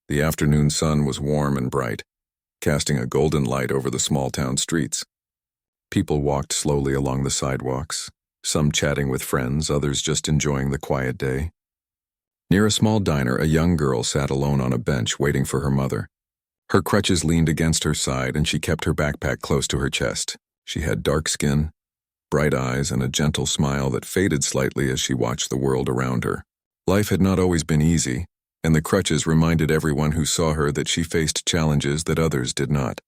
The afternoon sun was warm and bright, casting a golden light over the small town streets. People walked slowly along the sidewalks, some chatting with friends, others just enjoying the quiet day. Near a small diner, a young girl sat alone on a bench waiting for her mother. Her crutches leaned against her side and she kept her backpack close to her chest. She had dark skin, bright eyes, and a gentle smile that faded slightly as she watched the world around her. Life had not always been easy, and the crutches reminded everyone who saw her that she faced challenges that others did not.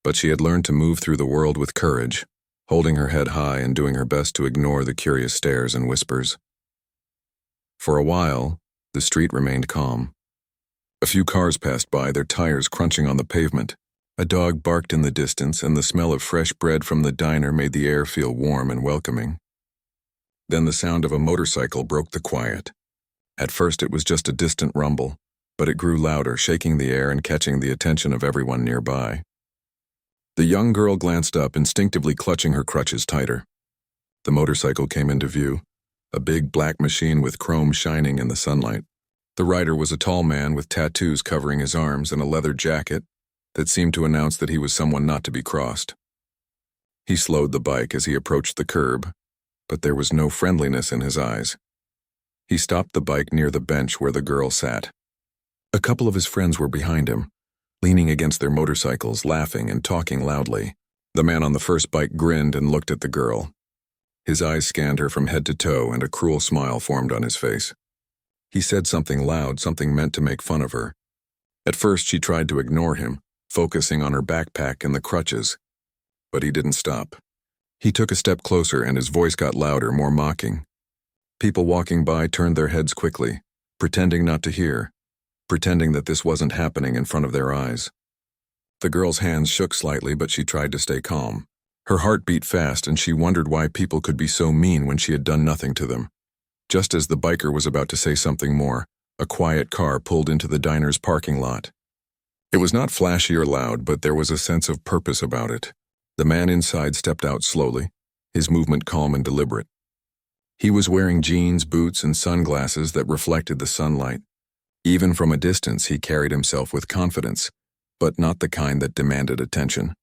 But she had learned to move through the world with courage, holding her head high and doing her best to ignore the curious stares and whispers. For a while, the street remained calm. A few cars passed by, their tires crunching on the pavement. A dog barked in the distance, and the smell of fresh bread from the diner made the air feel warm and welcoming. Then the sound of a motorcycle broke the quiet. At first it was just a distant rumble, but it grew louder, shaking the air and catching the attention of everyone nearby. The young girl glanced up, instinctively clutching her crutches tighter. The motorcycle came into view, a big black machine with chrome shining in the sunlight. The rider was a tall man with tattoos covering his arms and a leather jacket that seemed to announce that he was someone not to be crossed. He slowed the bike as he approached the curb, but there was no friendliness in his eyes. He stopped the bike near the bench where the girl sat. A couple of his friends were behind him, leaning against their motorcycles, laughing and talking loudly. The man on the first bike grinned and looked at the girl. His eyes scanned her from head to toe, and a cruel smile formed on his face. He said something loud, something meant to make fun of her. At first she tried to ignore him, focusing on her backpack and the crutches. But he didn't stop. He took a step closer and his voice got louder, more mocking. People walking by turned their heads quickly, pretending not to hear, pretending that this wasn't happening in front of their eyes. The girl's hands shook slightly, but she tried to stay calm. Her heart beat fast and she wondered why people could be so mean when she had done nothing to them. Just as the biker was about to say something more, a quiet car pulled into the diner's parking lot. It was not flashy or loud, but there was a sense of purpose about it. The man inside stepped out slowly, his movement calm and deliberate. He was wearing jeans, boots, and sunglasses that reflected the sunlight. Even from a distance, he carried himself with confidence, but not the kind that demanded attention.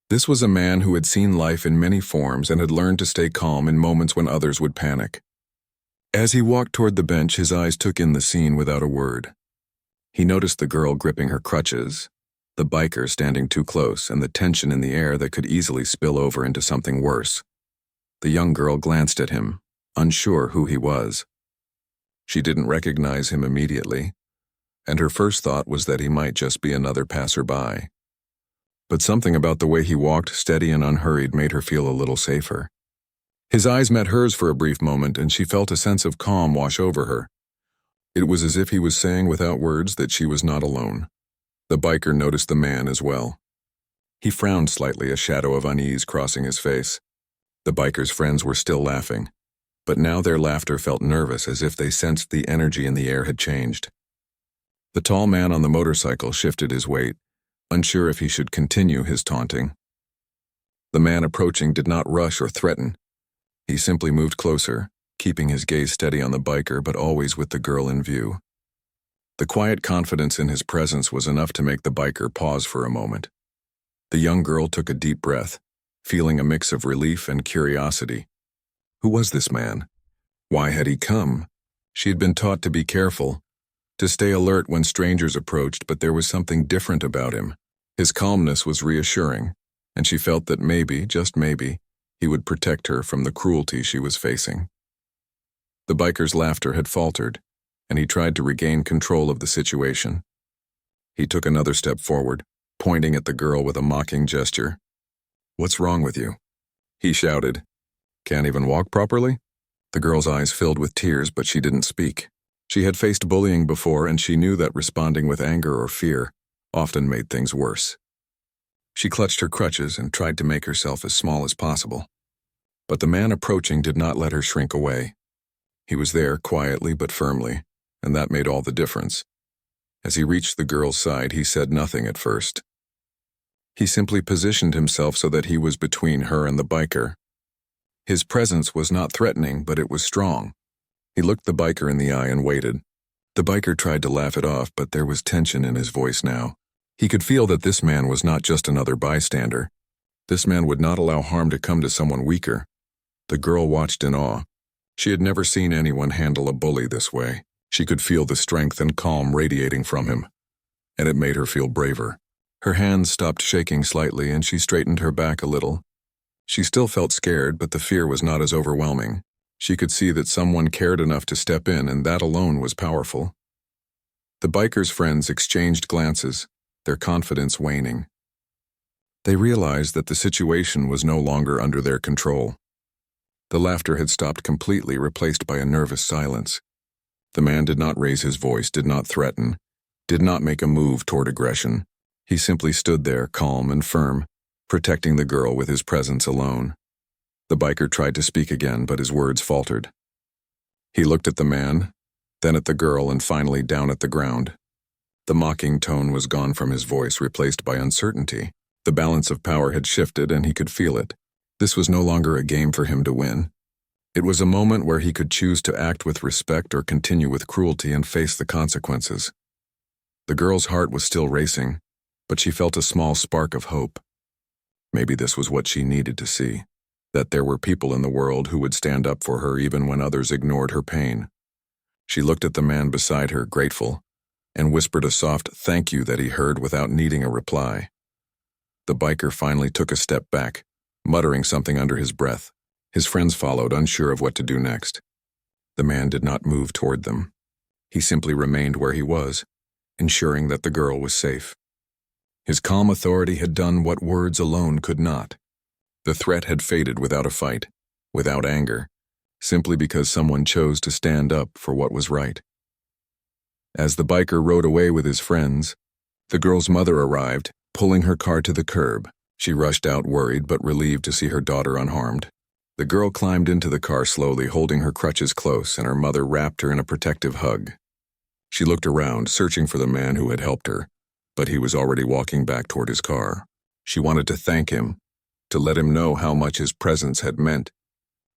This was a man who had seen life in many forms and had learned to stay calm in moments when others would panic. As he walked toward the bench, his eyes took in the scene without a word. He noticed the girl gripping her crutches, the biker standing too close, and the tension in the air that could easily spill over into something worse. The young girl glanced at him, unsure who he was. She didn't recognize him immediately, and her first thought was that he might just be another passerby. But something about the way he walked, steady and unhurried, made her feel a little safer. His eyes met hers for a brief moment, and she felt a sense of calm wash over her. It was as if he was saying without words that she was not alone. The biker noticed the man as well. He frowned slightly, a shadow of unease crossing his face. The biker's friends were still laughing, but now their laughter felt nervous, as if they sensed the energy in the air had changed. The tall man on the motorcycle shifted his weight, unsure if he should continue his taunting. The man approaching did not rush or threaten. He simply moved closer, keeping his gaze steady on the biker but always with the girl in view. The quiet confidence in his presence was enough to make the biker pause for a moment. The young girl took a deep breath, feeling a mix of relief and curiosity. Who was this man? Why had he come? She had been taught to be careful, to stay alert when strangers approached, but there was something different about him. His calmness was reassuring, and she felt that maybe, just maybe, he would protect her from the cruelty she was facing. The biker's laughter had faltered, and he tried to regain control of the situation. He took another step forward, pointing at the girl with a mocking gesture. "What's wrong with you?" he shouted. "Can't even walk properly?" The girl's eyes filled with tears, but she didn't speak. She had faced bullying before, and she knew that responding with anger or fear often made things worse. She clutched her crutches and tried to make herself as small as possible. But the man approaching did not let her shrink away. He was there quietly but firmly, and that made all the difference. As he reached the girl's side, he said nothing at first. He simply positioned himself so that he was between her and the biker. His presence was not threatening, but it was strong. He looked the biker in the eye and waited. The biker tried to laugh it off, but there was tension in his voice now. He could feel that this man was not just another bystander. This man would not allow harm to come to someone weaker. The girl watched in awe. She had never seen anyone handle a bully this way. She could feel the strength and calm radiating from him, and it made her feel braver. Her hands stopped shaking slightly, and she straightened her back a little. She still felt scared, but the fear was not as overwhelming. She could see that someone cared enough to step in, and that alone was powerful. The biker's friends exchanged glances, their confidence waning. They realized that the situation was no longer under their control. The laughter had stopped completely, replaced by a nervous silence. The man did not raise his voice, did not threaten, did not make a move toward aggression. He simply stood there, calm and firm, protecting the girl with his presence alone. The biker tried to speak again, but his words faltered. He looked at the man, then at the girl, and finally down at the ground. The mocking tone was gone from his voice, replaced by uncertainty. The balance of power had shifted, and he could feel it. This was no longer a game for him to win. It was a moment where he could choose to act with respect or continue with cruelty and face the consequences. The girl's heart was still racing, but she felt a small spark of hope. Maybe this was what she needed to see, that there were people in the world who would stand up for her even when others ignored her pain. She looked at the man beside her, grateful, and whispered a soft thank you that he heard without needing a reply. The biker finally took a step back, muttering something under his breath. His friends followed, unsure of what to do next. The man did not move toward them. He simply remained where he was, ensuring that the girl was safe. His calm authority had done what words alone could not. The threat had faded without a fight, without anger, simply because someone chose to stand up for what was right. As the biker rode away with his friends, the girl's mother arrived, pulling her car to the curb. She rushed out, worried but relieved to see her daughter unharmed. The girl climbed into the car slowly, holding her crutches close, and her mother wrapped her in a protective hug. She looked around, searching for the man who had helped her, but he was already walking back toward his car. She wanted to thank him, to let him know how much his presence had meant,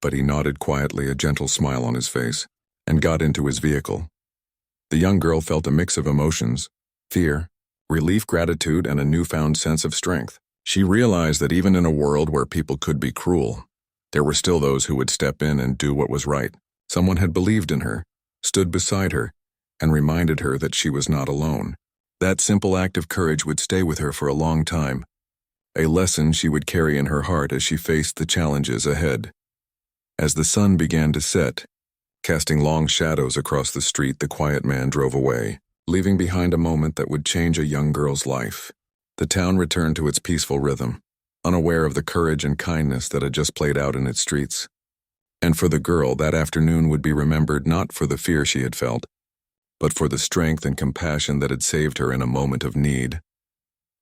but he nodded quietly, a gentle smile on his face, and got into his vehicle. The young girl felt a mix of emotions: fear, relief, gratitude, and a newfound sense of strength. She realized that even in a world where people could be cruel, there were still those who would step in and do what was right. Someone had believed in her, stood beside her, and reminded her that she was not alone. That simple act of courage would stay with her for a long time, a lesson she would carry in her heart as she faced the challenges ahead. As the sun began to set, casting long shadows across the street, the quiet man drove away, leaving behind a moment that would change a young girl's life. The town returned to its peaceful rhythm, unaware of the courage and kindness that had just played out in its streets. And for the girl, that afternoon would be remembered not for the fear she had felt, but for the strength and compassion that had saved her in a moment of need.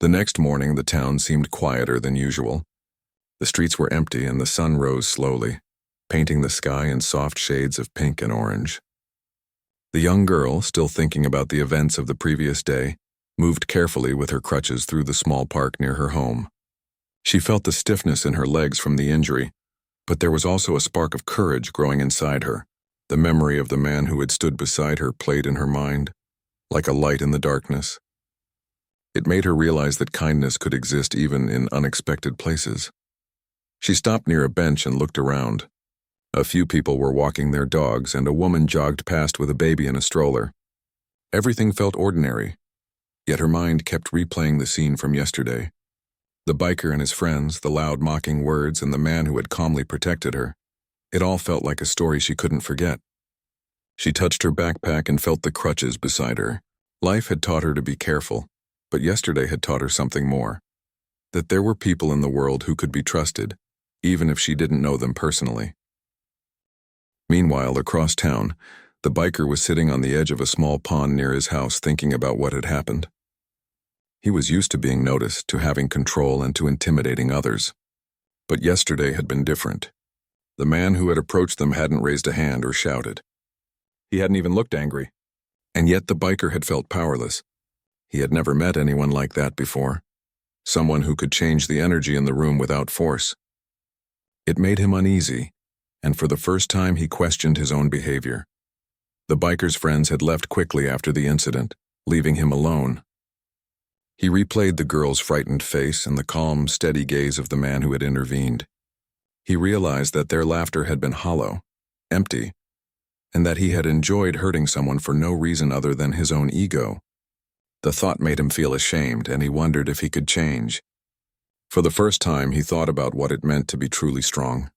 The next morning, the town seemed quieter than usual. The streets were empty, and the sun rose slowly, painting the sky in soft shades of pink and orange. The young girl, still thinking about the events of the previous day, moved carefully with her crutches through the small park near her home. She felt the stiffness in her legs from the injury, but there was also a spark of courage growing inside her. The memory of the man who had stood beside her played in her mind, like a light in the darkness. It made her realize that kindness could exist even in unexpected places. She stopped near a bench and looked around. A few people were walking their dogs, and a woman jogged past with a baby in a stroller. Everything felt ordinary, yet her mind kept replaying the scene from yesterday. The biker and his friends, the loud mocking words, and the man who had calmly protected her. It all felt like a story she couldn't forget. She touched her backpack and felt the crutches beside her. Life had taught her to be careful, but yesterday had taught her something more. That there were people in the world who could be trusted, even if she didn't know them personally. Meanwhile, across town, the biker was sitting on the edge of a small pond near his house, thinking about what had happened. He was used to being noticed, to having control, and to intimidating others. But yesterday had been different. The man who had approached them hadn't raised a hand or shouted. He hadn't even looked angry. And yet the biker had felt powerless. He had never met anyone like that before. Someone who could change the energy in the room without force. It made him uneasy, and for the first time he questioned his own behavior. The biker's friends had left quickly after the incident, leaving him alone. He replayed the girl's frightened face and the calm, steady gaze of the man who had intervened. He realized that their laughter had been hollow, empty, and that he had enjoyed hurting someone for no reason other than his own ego. The thought made him feel ashamed, and he wondered if he could change. For the first time, he thought about what it meant to be truly strong.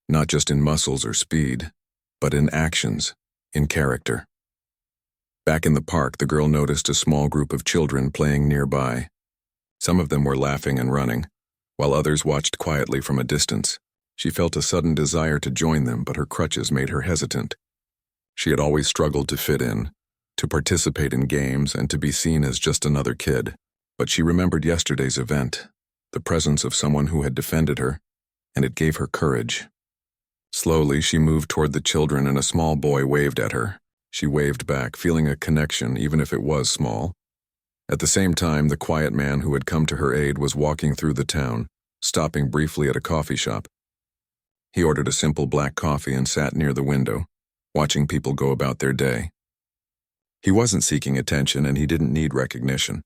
Not just in muscles or speed, but in actions, in character. Back in the park, the girl noticed a small group of children playing nearby. Some of them were laughing and running, while others watched quietly from a distance. She felt a sudden desire to join them, but her crutches made her hesitant. She had always struggled to fit in, to participate in games, and to be seen as just another kid. But she remembered yesterday's event, the presence of someone who had defended her, and it gave her courage. Slowly, she moved toward the children, and a small boy waved at her. She waved back, feeling a connection, even if it was small. At the same time, the quiet man who had come to her aid was walking through the town, stopping briefly at a coffee shop. He ordered a simple black coffee and sat near the window, watching people go about their day. He wasn't seeking attention, and he didn't need recognition.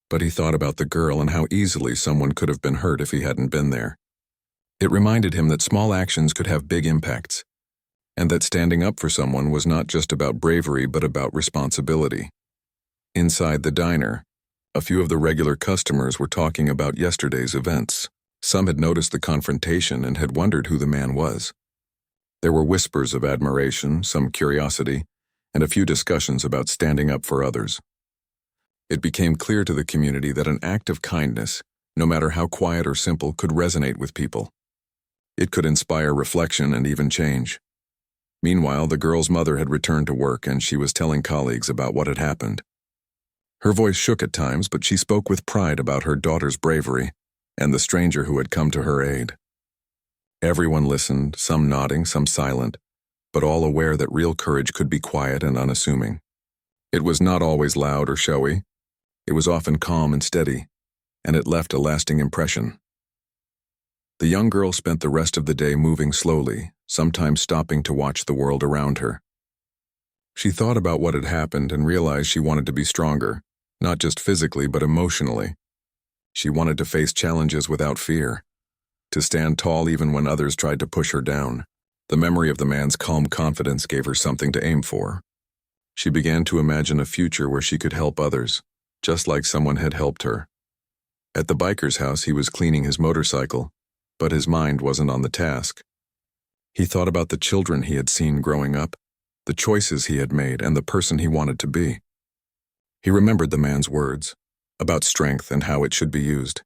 But he thought about the girl and how easily someone could have been hurt if he hadn't been there. It reminded him that small actions could have big impacts, and that standing up for someone was not just about bravery but about responsibility. Inside the diner, a few of the regular customers were talking about yesterday's events. Some had noticed the confrontation and had wondered who the man was. There were whispers of admiration, some curiosity, and a few discussions about standing up for others. It became clear to the community that an act of kindness, no matter how quiet or simple, could resonate with people. It could inspire reflection and even change. Meanwhile, the girl's mother had returned to work, and she was telling colleagues about what had happened. Her voice shook at times, but she spoke with pride about her daughter's bravery and the stranger who had come to her aid. Everyone listened, some nodding, some silent, but all aware that real courage could be quiet and unassuming. It was not always loud or showy. It was often calm and steady, and it left a lasting impression. The young girl spent the rest of the day moving slowly, sometimes stopping to watch the world around her. She thought about what had happened and realized she wanted to be stronger, not just physically but emotionally. She wanted to face challenges without fear, to stand tall even when others tried to push her down. The memory of the man's calm confidence gave her something to aim for. She began to imagine a future where she could help others, just like someone had helped her. At the biker's house, he was cleaning his motorcycle, but his mind wasn't on the task. He thought about the children he had seen growing up, the choices he had made, and the person he wanted to be. He remembered the man's words about strength and how it should be used.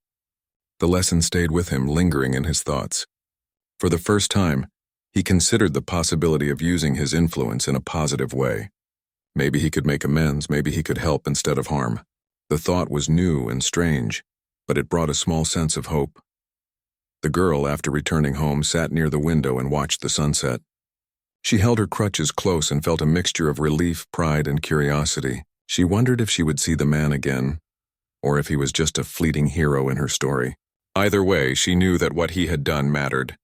The lesson stayed with him, lingering in his thoughts. For the first time, he considered the possibility of using his influence in a positive way. Maybe he could make amends, maybe he could help instead of harm. The thought was new and strange, but it brought a small sense of hope. The girl, after returning home, sat near the window and watched the sunset. She held her crutches close and felt a mixture of relief, pride, and curiosity. She wondered if she would see the man again, or if he was just a fleeting hero in her story. Either way, she knew that what he had done mattered.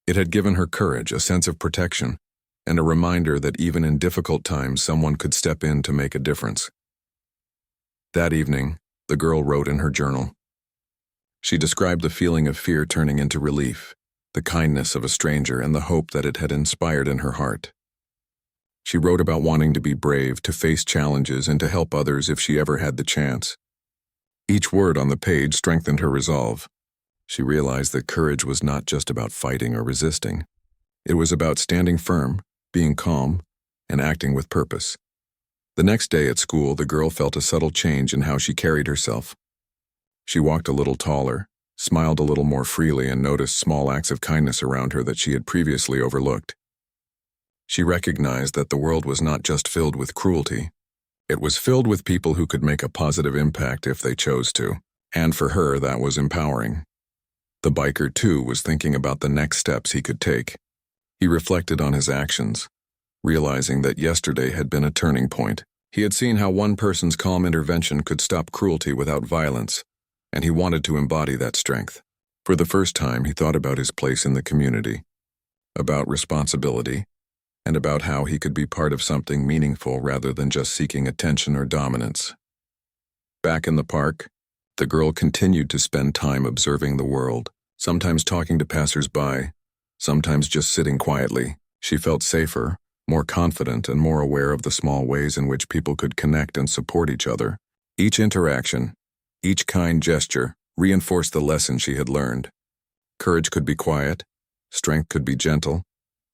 It had given her courage, a sense of protection, and a reminder that even in difficult times, someone could step in to make a difference. That evening, the girl wrote in her journal. She described the feeling of fear turning into relief, the kindness of a stranger, and the hope that it had inspired in her heart. She wrote about wanting to be brave, to face challenges, and to help others if she ever had the chance. Each word on the page strengthened her resolve. She realized that courage was not just about fighting or resisting. It was about standing firm, being calm, and acting with purpose. The next day at school, the girl felt a subtle change in how she carried herself. She walked a little taller, smiled a little more freely, and noticed small acts of kindness around her that she had previously overlooked. She recognized that the world was not just filled with cruelty. It was filled with people who could make a positive impact if they chose to, and for her, that was empowering. The biker, too, was thinking about the next steps he could take. He reflected on his actions, realizing that yesterday had been a turning point. He had seen how one person's calm intervention could stop cruelty without violence, and he wanted to embody that strength. For the first time, he thought about his place in the community, about responsibility, and about how he could be part of something meaningful rather than just seeking attention or dominance. Back in the park, the girl continued to spend time observing the world, sometimes talking to passers-by, sometimes just sitting quietly. She felt safer, more confident, and more aware of the small ways in which people could connect and support each other. Each interaction, each kind gesture, reinforced the lesson she had learned. Courage could be quiet, strength could be gentle,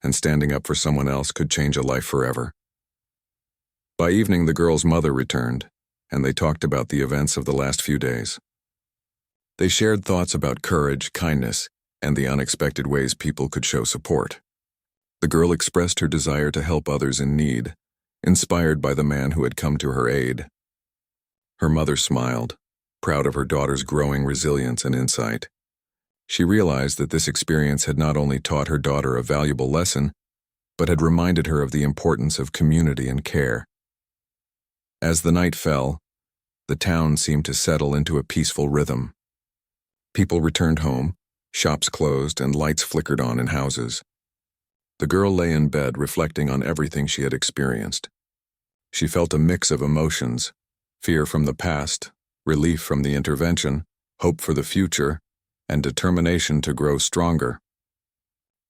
and standing up for someone else could change a life forever. By evening, the girl's mother returned, and they talked about the events of the last few days. They shared thoughts about courage, kindness, and the unexpected ways people could show support. The girl expressed her desire to help others in need, inspired by the man who had come to her aid. Her mother smiled, proud of her daughter's growing resilience and insight. She realized that this experience had not only taught her daughter a valuable lesson, but had reminded her of the importance of community and care. As the night fell, the town seemed to settle into a peaceful rhythm. People returned home, shops closed, and lights flickered on in houses. The girl lay in bed reflecting on everything she had experienced. She felt a mix of emotions: fear from the past, relief from the intervention, hope for the future, and determination to grow stronger.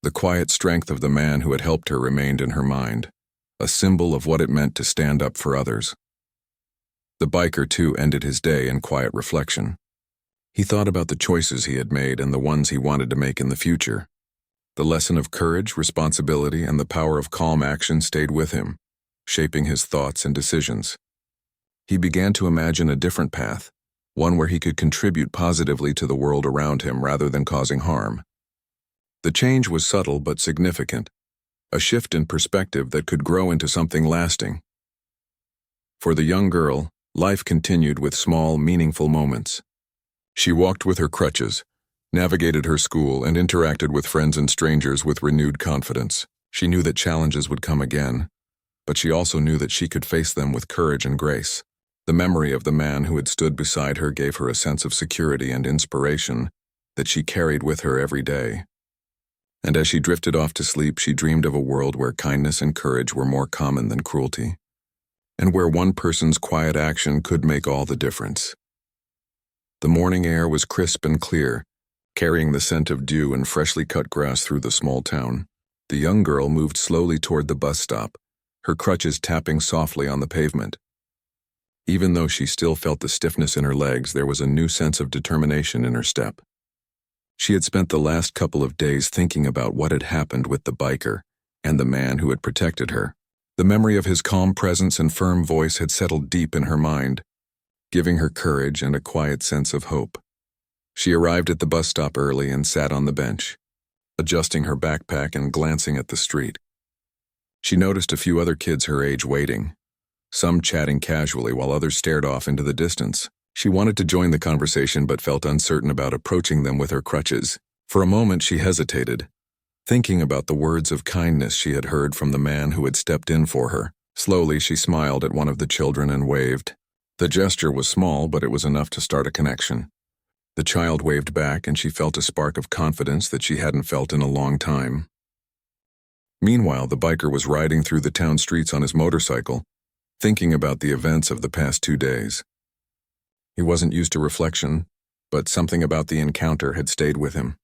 The quiet strength of the man who had helped her remained in her mind, a symbol of what it meant to stand up for others. The biker, too, ended his day in quiet reflection. He thought about the choices he had made and the ones he wanted to make in the future. The lesson of courage, responsibility, and the power of calm action stayed with him, shaping his thoughts and decisions. He began to imagine a different path, one where he could contribute positively to the world around him rather than causing harm. The change was subtle but significant, a shift in perspective that could grow into something lasting. For the young girl, life continued with small, meaningful moments. She walked with her crutches, navigated her school, and interacted with friends and strangers with renewed confidence. She knew that challenges would come again, but she also knew that she could face them with courage and grace. The memory of the man who had stood beside her gave her a sense of security and inspiration that she carried with her every day. And as she drifted off to sleep, she dreamed of a world where kindness and courage were more common than cruelty, and where one person's quiet action could make all the difference. The morning air was crisp and clear, carrying the scent of dew and freshly cut grass through the small town. The young girl moved slowly toward the bus stop, her crutches tapping softly on the pavement. Even though she still felt the stiffness in her legs, there was a new sense of determination in her step. She had spent the last couple of days thinking about what had happened with the biker and the man who had protected her. The memory of his calm presence and firm voice had settled deep in her mind, giving her courage and a quiet sense of hope. She arrived at the bus stop early and sat on the bench, adjusting her backpack and glancing at the street. She noticed a few other kids her age waiting, some chatting casually while others stared off into the distance. She wanted to join the conversation but felt uncertain about approaching them with her crutches. For a moment she hesitated, thinking about the words of kindness she had heard from the man who had stepped in for her. Slowly she smiled at one of the children and waved. The gesture was small, but it was enough to start a connection. The child waved back, and she felt a spark of confidence that she hadn't felt in a long time. Meanwhile, the biker was riding through the town streets on his motorcycle, thinking about the events of the past 2 days. He wasn't used to reflection, but something about the encounter had stayed with him.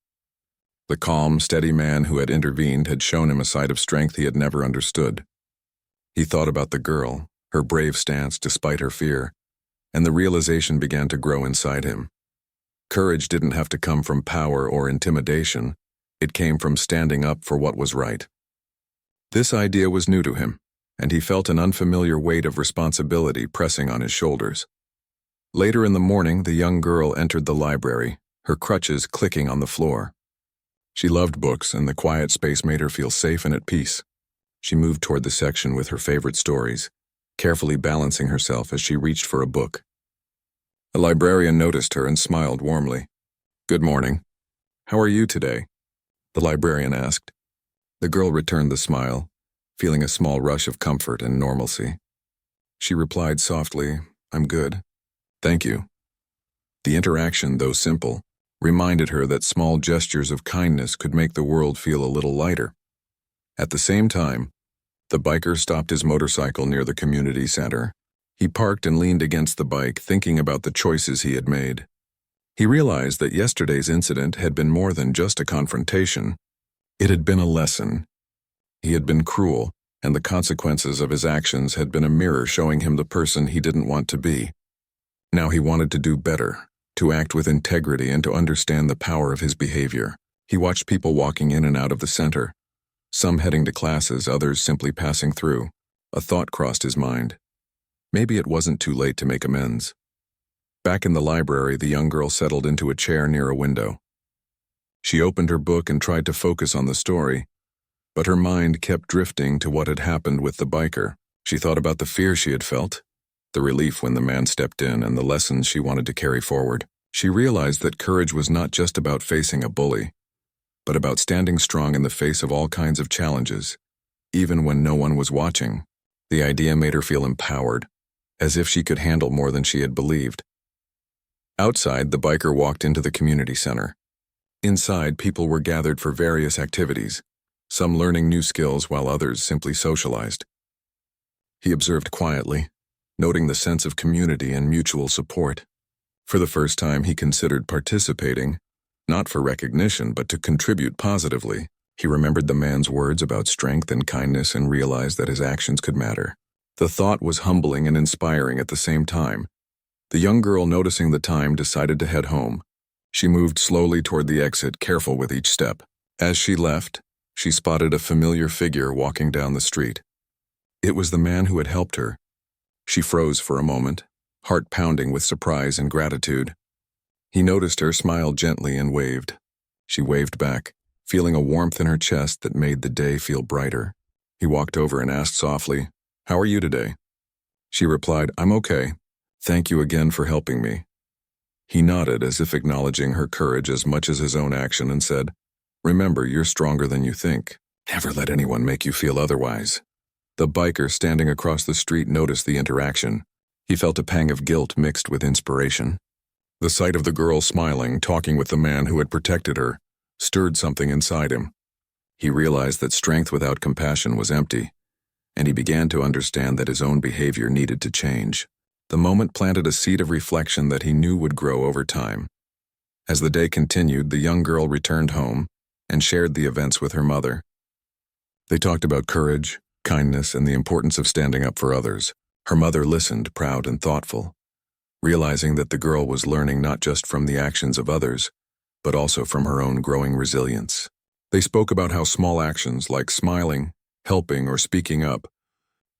The calm, steady man who had intervened had shown him a side of strength he had never understood. He thought about the girl, her brave stance despite her fear, and the realization began to grow inside him. Courage didn't have to come from power or intimidation. It came from standing up for what was right. This idea was new to him, and he felt an unfamiliar weight of responsibility pressing on his shoulders. Later in the morning, the young girl entered the library, her crutches clicking on the floor. She loved books, and the quiet space made her feel safe and at peace. She moved toward the section with her favorite stories, carefully balancing herself as she reached for a book. A librarian noticed her and smiled warmly. "Good morning. How are you today?" the librarian asked. The girl returned the smile, feeling a small rush of comfort and normalcy. She replied softly, "I'm good. Thank you." The interaction, though simple, reminded her that small gestures of kindness could make the world feel a little lighter. At the same time, The biker stopped his motorcycle near the community center. He parked and leaned against the bike, thinking about the choices he had made. He realized that yesterday's incident had been more than just a confrontation. It had been a lesson. He had been cruel, and the consequences of his actions had been a mirror showing him the person he didn't want to be. Now he wanted to do better, to act with integrity and to understand the power of his behavior. He watched people walking in and out of the center, some heading to classes, others simply passing through. A thought crossed his mind. Maybe it wasn't too late to make amends. Back in the library, the young girl settled into a chair near a window. She opened her book and tried to focus on the story, but her mind kept drifting to what had happened with the biker. She thought about the fear she had felt, the relief when the man stepped in, and the lessons she wanted to carry forward. She realized that courage was not just about facing a bully, but about standing strong in the face of all kinds of challenges, even when no one was watching. The idea made her feel empowered, as if she could handle more than she had believed. Outside, the biker walked into the community center. Inside, people were gathered for various activities, some learning new skills while others simply socialized. He observed quietly, noting the sense of community and mutual support. For the first time, he considered participating, not for recognition, but to contribute positively. He remembered the man's words about strength and kindness and realized that his actions could matter. The thought was humbling and inspiring at the same time. The young girl, noticing the time, decided to head home. She moved slowly toward the exit, careful with each step. As she left, she spotted a familiar figure walking down the street. It was the man who had helped her. She froze for a moment, heart pounding with surprise and gratitude. He noticed her, smiled gently, and waved. She waved back, feeling a warmth in her chest that made the day feel brighter. He walked over and asked softly, "How are you today?" She replied, "I'm okay. Thank you again for helping me." He nodded as if acknowledging her courage as much as his own action and said, "Remember, you're stronger than you think. Never let anyone make you feel otherwise." The biker standing across the street noticed the interaction. He felt a pang of guilt mixed with inspiration. The sight of the girl smiling, talking with the man who had protected her, stirred something inside him. He realized that strength without compassion was empty, and he began to understand that his own behavior needed to change. The moment planted a seed of reflection that he knew would grow over time. As the day continued, the young girl returned home and shared the events with her mother. They talked about courage, kindness, and the importance of standing up for others. Her mother listened, proud and thoughtful, realizing that the girl was learning not just from the actions of others, but also from her own growing resilience. They spoke about how small actions like smiling, helping, or speaking up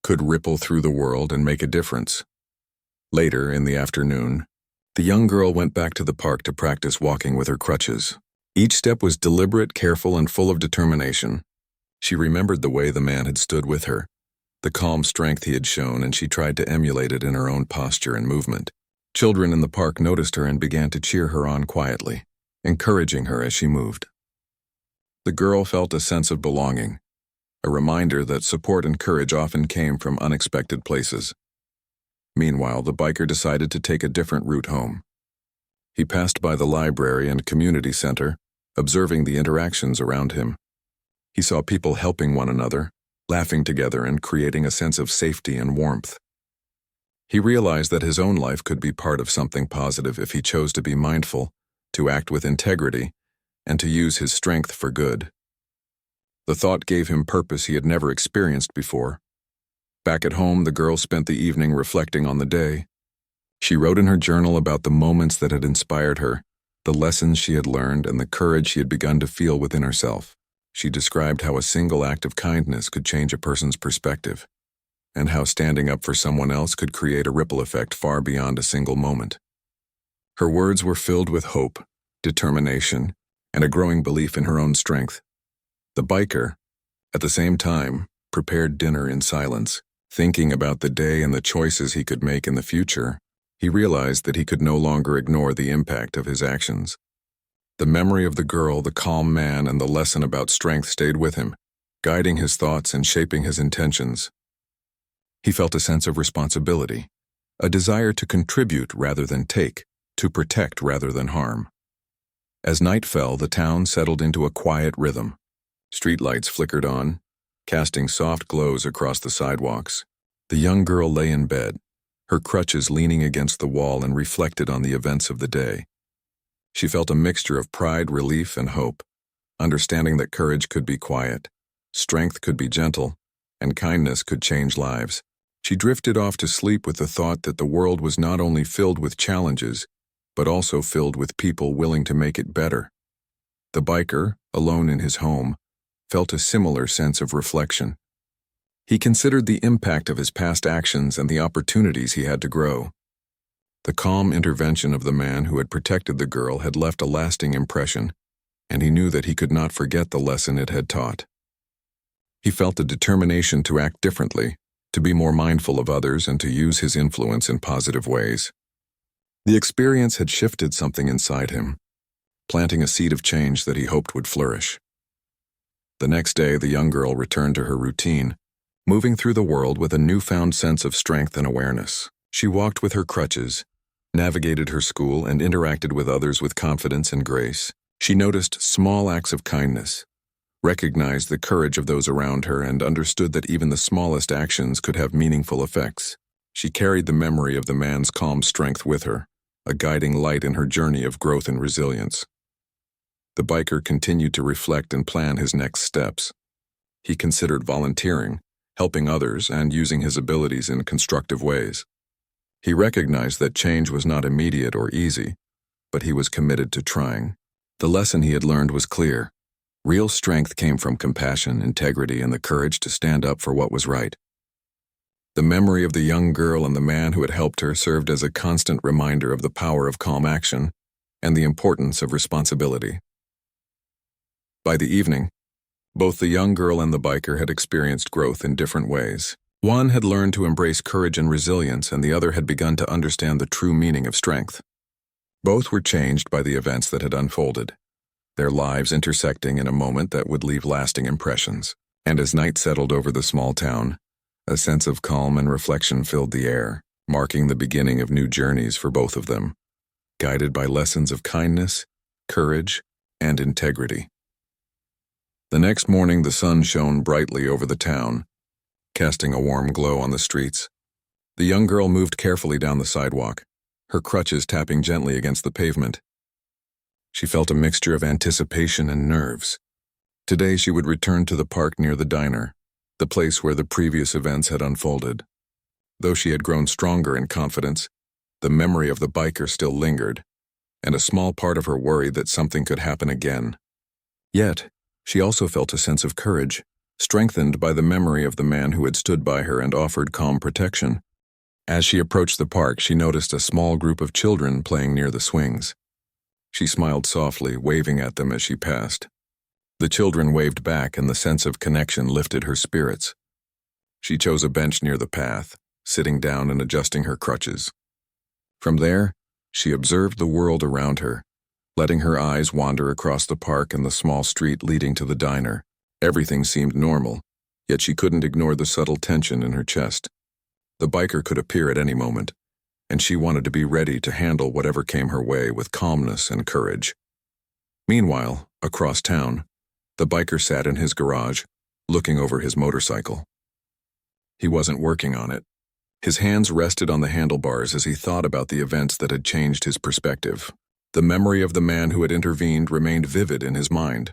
could ripple through the world and make a difference. Later, in the afternoon, the young girl went back to the park to practice walking with her crutches. Each step was deliberate, careful, and full of determination. She remembered the way the man had stood with her, the calm strength he had shown, and she tried to emulate it in her own posture and movement. Children in the park noticed her and began to cheer her on quietly, encouraging her as she moved. The girl felt a sense of belonging, a reminder that support and courage often came from unexpected places. Meanwhile, the biker decided to take a different route home. He passed by the library and community center, observing the interactions around him. He saw people helping one another, laughing together, and creating a sense of safety and warmth. He realized that his own life could be part of something positive if he chose to be mindful, to act with integrity, and to use his strength for good. The thought gave him purpose he had never experienced before. Back at home, the girl spent the evening reflecting on the day. She wrote in her journal about the moments that had inspired her, the lessons she had learned, and the courage she had begun to feel within herself. She described how a single act of kindness could change a person's perspective, and how standing up for someone else could create a ripple effect far beyond a single moment. Her words were filled with hope, determination, and a growing belief in her own strength. The biker, at the same time, prepared dinner in silence. Thinking about the day and the choices he could make in the future, he realized that he could no longer ignore the impact of his actions. The memory of the girl, the calm man, and the lesson about strength stayed with him, guiding his thoughts and shaping his intentions. He felt a sense of responsibility, a desire to contribute rather than take, to protect rather than harm. As night fell, the town settled into a quiet rhythm. Streetlights flickered on, casting soft glows across the sidewalks. The young girl lay in bed, her crutches leaning against the wall and reflected on the events of the day. She felt a mixture of pride, relief, and hope, understanding that courage could be quiet, strength could be gentle, and kindness could change lives. She drifted off to sleep with the thought that the world was not only filled with challenges, but also filled with people willing to make it better. The biker, alone in his home, felt a similar sense of reflection. He considered the impact of his past actions and the opportunities he had to grow. The calm intervention of the man who had protected the girl had left a lasting impression, and he knew that he could not forget the lesson it had taught. He felt a determination to act differently, to be more mindful of others and to use his influence in positive ways. The experience had shifted something inside him, planting a seed of change that he hoped would flourish. The next day, the young girl returned to her routine, moving through the world with a newfound sense of strength and awareness. She walked with her crutches, navigated her school, and interacted with others with confidence and grace. She noticed small acts of kindness, recognized the courage of those around her, and understood that even the smallest actions could have meaningful effects. She carried the memory of the man's calm strength with her, a guiding light in her journey of growth and resilience. The biker continued to reflect and plan his next steps. He considered volunteering, helping others, and using his abilities in constructive ways. He recognized that change was not immediate or easy, but he was committed to trying. The lesson he had learned was clear. Real strength came from compassion, integrity, and the courage to stand up for what was right. The memory of the young girl and the man who had helped her served as a constant reminder of the power of calm action and the importance of responsibility. By the evening, both the young girl and the biker had experienced growth in different ways. One had learned to embrace courage and resilience, and the other had begun to understand the true meaning of strength. Both were changed by the events that had unfolded, their lives intersecting in a moment that would leave lasting impressions. And as night settled over the small town, a sense of calm and reflection filled the air, marking the beginning of new journeys for both of them, guided by lessons of kindness, courage, and integrity. The next morning, the sun shone brightly over the town, casting a warm glow on the streets. The young girl moved carefully down the sidewalk, her crutches tapping gently against the pavement. She felt a mixture of anticipation and nerves. Today she would return to the park near the diner, the place where the previous events had unfolded. Though she had grown stronger in confidence, the memory of the biker still lingered, and a small part of her worried that something could happen again. Yet, she also felt a sense of courage, strengthened by the memory of the man who had stood by her and offered calm protection. As she approached the park, she noticed a small group of children playing near the swings. She smiled softly, waving at them as she passed. The children waved back, and the sense of connection lifted her spirits. She chose a bench near the path, sitting down and adjusting her crutches. From there, she observed the world around her, letting her eyes wander across the park and the small street leading to the diner. Everything seemed normal, yet she couldn't ignore the subtle tension in her chest. The biker could appear at any moment, and she wanted to be ready to handle whatever came her way with calmness and courage. Meanwhile, across town, the biker sat in his garage, looking over his motorcycle. He wasn't working on it. His hands rested on the handlebars as he thought about the events that had changed his perspective. The memory of the man who had intervened remained vivid in his mind.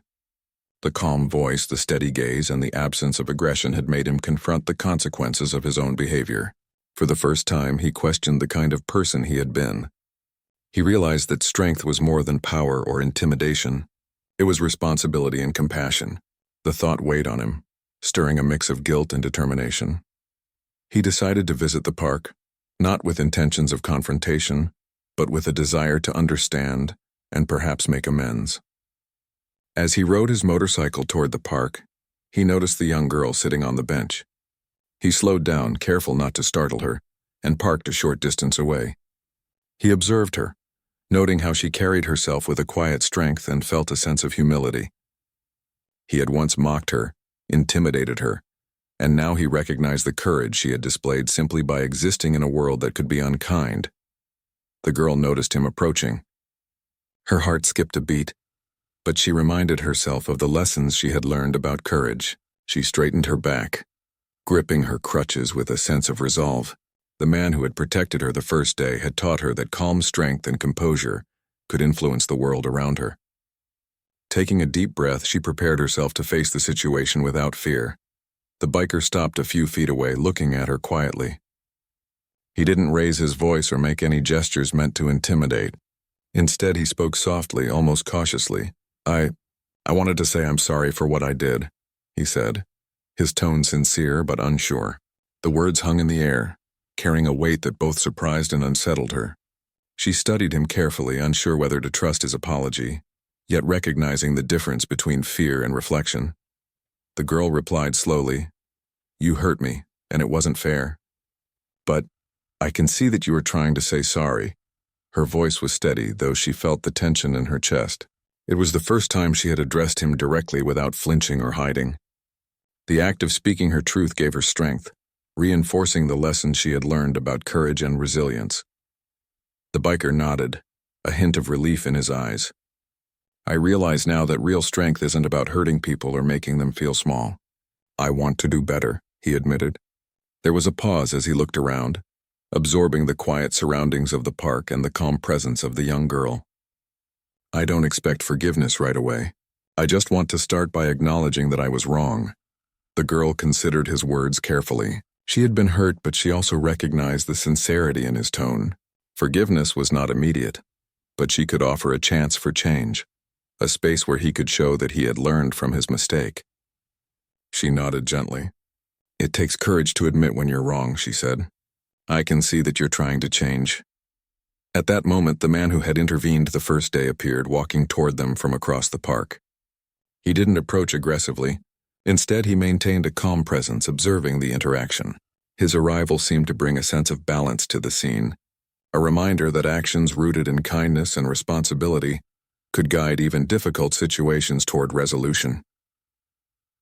The calm voice, the steady gaze, and the absence of aggression had made him confront the consequences of his own behavior. For the first time, he questioned the kind of person he had been. He realized that strength was more than power or intimidation. It was responsibility and compassion. The thought weighed on him, stirring a mix of guilt and determination. He decided to visit the park, not with intentions of confrontation, but with a desire to understand and perhaps make amends. As he rode his motorcycle toward the park, he noticed the young girl sitting on the bench. He slowed down, careful not to startle her, and parked a short distance away. He observed her, noting how she carried herself with a quiet strength and felt a sense of humility. He had once mocked her, intimidated her, and now he recognized the courage she had displayed simply by existing in a world that could be unkind. The girl noticed him approaching. Her heart skipped a beat, but she reminded herself of the lessons she had learned about courage. She straightened her back, gripping her crutches with a sense of resolve. The man who had protected her the first day had taught her that calm strength and composure could influence the world around her. Taking a deep breath, she prepared herself to face the situation without fear. The biker stopped a few feet away, looking at her quietly. He didn't raise his voice or make any gestures meant to intimidate. Instead, he spoke softly, almost cautiously. I wanted to say I'm sorry for what I did," he said, his tone sincere but unsure. The words hung in the air, carrying a weight that both surprised and unsettled her. She studied him carefully, unsure whether to trust his apology, yet recognizing the difference between fear and reflection. The girl replied slowly, "You hurt me, and it wasn't fair. But I can see that you were trying to say sorry." Her voice was steady, though she felt the tension in her chest. It was the first time she had addressed him directly without flinching or hiding. The act of speaking her truth gave her strength, reinforcing the lessons she had learned about courage and resilience. The biker nodded, a hint of relief in his eyes. "I realize now that real strength isn't about hurting people or making them feel small. I want to do better," he admitted. There was a pause as he looked around, absorbing the quiet surroundings of the park and the calm presence of the young girl. "I don't expect forgiveness right away. I just want to start by acknowledging that I was wrong." The girl considered his words carefully. She had been hurt, but she also recognized the sincerity in his tone. Forgiveness was not immediate, but she could offer a chance for change, a space where he could show that he had learned from his mistake. She nodded gently. "It takes courage to admit when you're wrong," she said. "I can see that you're trying to change." At that moment, the man who had intervened the first day appeared, walking toward them from across the park. He didn't approach aggressively. Instead, he maintained a calm presence, observing the interaction. His arrival seemed to bring a sense of balance to the scene, a reminder that actions rooted in kindness and responsibility could guide even difficult situations toward resolution.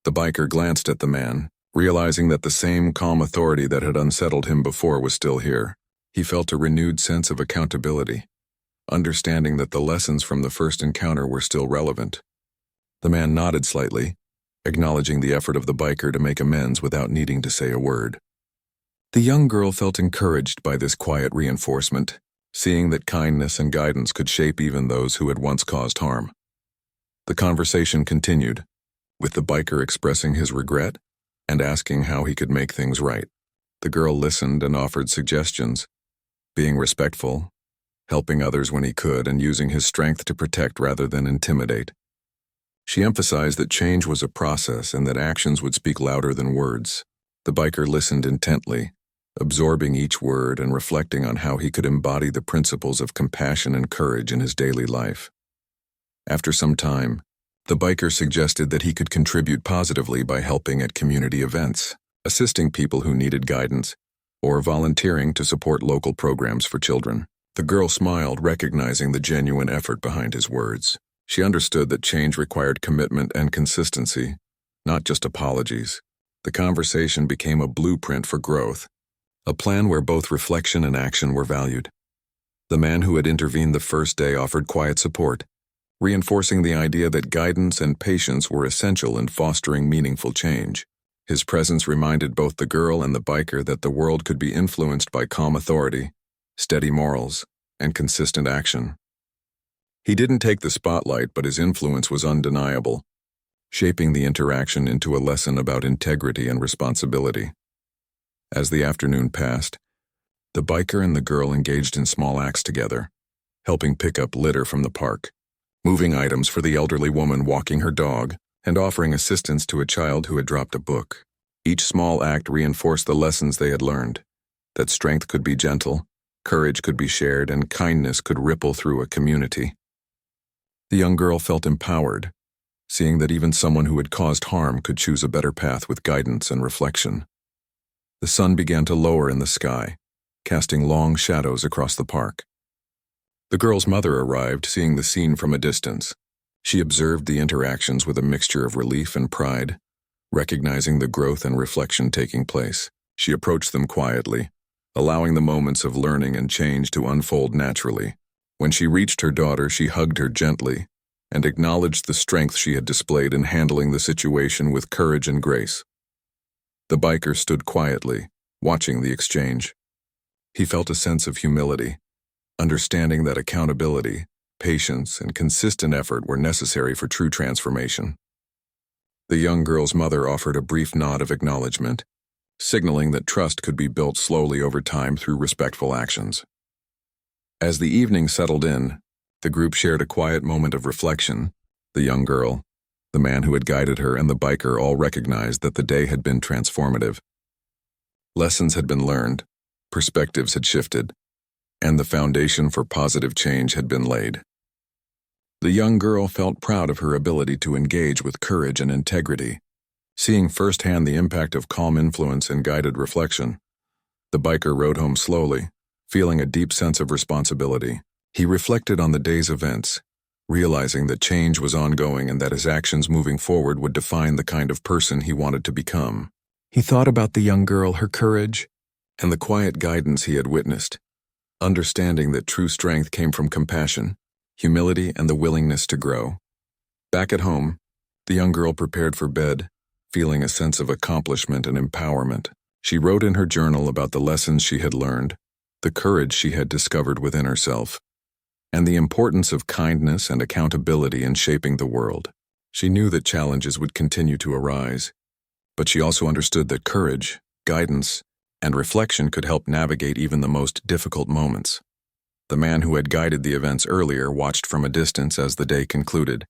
The biker glanced at the man, realizing that the same calm authority that had unsettled him before was still here. He felt a renewed sense of accountability, understanding that the lessons from the first encounter were still relevant. The man nodded slightly, acknowledging the effort of the biker to make amends without needing to say a word. The young girl felt encouraged by this quiet reinforcement, seeing that kindness and guidance could shape even those who had once caused harm. The conversation continued, with the biker expressing his regret and asking how he could make things right. The girl listened and offered suggestions, being respectful, helping others when he could, and using his strength to protect rather than intimidate. She emphasized that change was a process and that actions would speak louder than words. The biker listened intently, absorbing each word and reflecting on how he could embody the principles of compassion and courage in his daily life. After some time, the biker suggested that he could contribute positively by helping at community events, assisting people who needed guidance, or volunteering to support local programs for children. The girl smiled, recognizing the genuine effort behind his words. She understood that change required commitment and consistency, not just apologies. The conversation became a blueprint for growth, a plan where both reflection and action were valued. The man who had intervened the first day offered quiet support, reinforcing the idea that guidance and patience were essential in fostering meaningful change. His presence reminded both the girl and the biker that the world could be influenced by calm authority, steady morals, and consistent action. He didn't take the spotlight, but his influence was undeniable, shaping the interaction into a lesson about integrity and responsibility. As the afternoon passed, the biker and the girl engaged in small acts together, helping pick up litter from the park, moving items for the elderly woman walking her dog, and offering assistance to a child who had dropped a book. Each small act reinforced the lessons they had learned, that strength could be gentle, courage could be shared, and kindness could ripple through a community. The young girl felt empowered, seeing that even someone who had caused harm could choose a better path with guidance and reflection. The sun began to lower in the sky, casting long shadows across the park. The girl's mother arrived, seeing the scene from a distance. She observed the interactions with a mixture of relief and pride, recognizing the growth and reflection taking place. She approached them quietly, allowing the moments of learning and change to unfold naturally. When she reached her daughter, she hugged her gently, and acknowledged the strength she had displayed in handling the situation with courage and grace. The biker stood quietly, watching the exchange. He felt a sense of humility, understanding that accountability, patience, and consistent effort were necessary for true transformation. The young girl's mother offered a brief nod of acknowledgement, signaling that trust could be built slowly over time through respectful actions. As the evening settled in, the group shared a quiet moment of reflection. The young girl, the man who had guided her, and the biker all recognized that the day had been transformative. Lessons had been learned, perspectives had shifted, and the foundation for positive change had been laid. The young girl felt proud of her ability to engage with courage and integrity, seeing firsthand the impact of calm influence and guided reflection. The biker rode home slowly, feeling a deep sense of responsibility. He reflected on the day's events, realizing that change was ongoing and that his actions moving forward would define the kind of person he wanted to become. He thought about the young girl, her courage, and the quiet guidance he had witnessed, understanding that true strength came from compassion, humility, and the willingness to grow. Back at home, the young girl prepared for bed, feeling a sense of accomplishment and empowerment. She wrote in her journal about the lessons she had learned, the courage she had discovered within herself, and the importance of kindness and accountability in shaping the world. She knew that challenges would continue to arise, but she also understood that courage, guidance, and reflection could help navigate even the most difficult moments. The man who had guided the events earlier watched from a distance as the day concluded.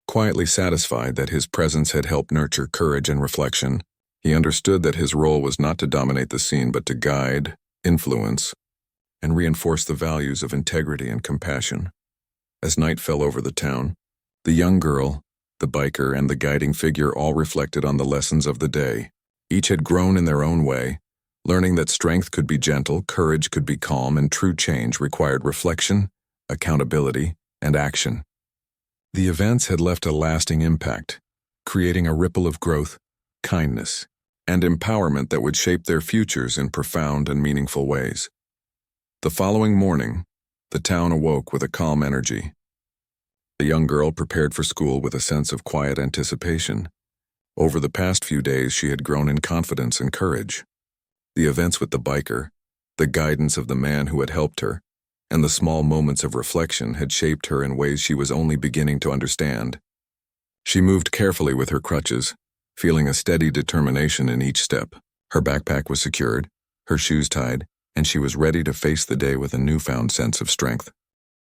Quietly satisfied that his presence had helped nurture courage and reflection, he understood that his role was not to dominate the scene but to guide, influence, and reinforce the values of integrity and compassion. As night fell over the town, the young girl, the biker, and the guiding figure all reflected on the lessons of the day. Each had grown in their own way, learning that strength could be gentle, courage could be calm, and true change required reflection, accountability, and action. The events had left a lasting impact, creating a ripple of growth, kindness, and empowerment that would shape their futures in profound and meaningful ways. The following morning, the town awoke with a calm energy. The young girl prepared for school with a sense of quiet anticipation. Over the past few days, she had grown in confidence and courage. The events with the biker, the guidance of the man who had helped her, and the small moments of reflection had shaped her in ways she was only beginning to understand. She moved carefully with her crutches, feeling a steady determination in each step. Her backpack was secured, her shoes tied, and she was ready to face the day with a newfound sense of strength.